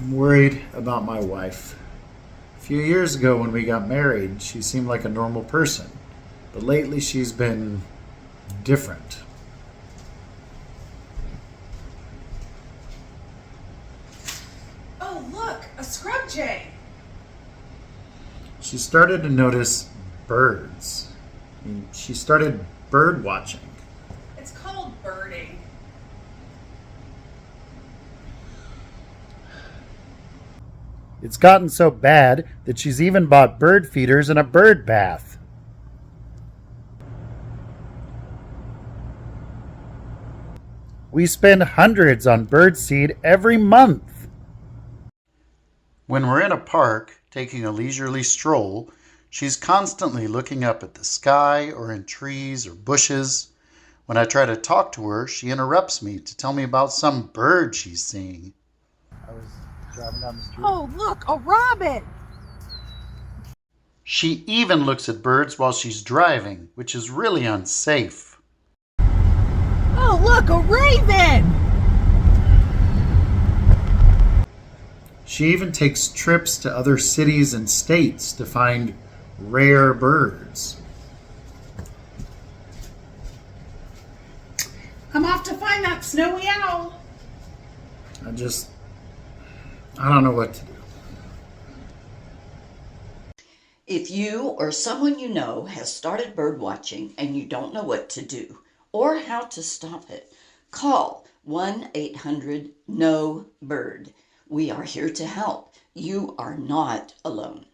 I'm worried about my wife. A few years ago, when we got married, she seemed like a normal person, but lately she's been different. Oh, look, a scrub jay. She started to notice birds. She started bird watching. It's called birding. It's gotten so bad that she's even bought bird feeders and a bird bath. We spend hundreds on bird seed every month. When we're in a park taking a leisurely stroll, she's constantly looking up at the sky or in trees or bushes. When I try to talk to her, she interrupts me to tell me about some bird she's seeing. I was driving down the street. Oh, look, a robin. She even looks at birds while she's driving, which is really unsafe. Oh, look, a raven. She even takes trips to other cities and states to find rare birds. I'm off to find that snowy owl. I don't know what to do. If you or someone you know has started bird watching and you don't know what to do or how to stop it, call 1-800-NO-BIRD. We are here to help. You are not alone.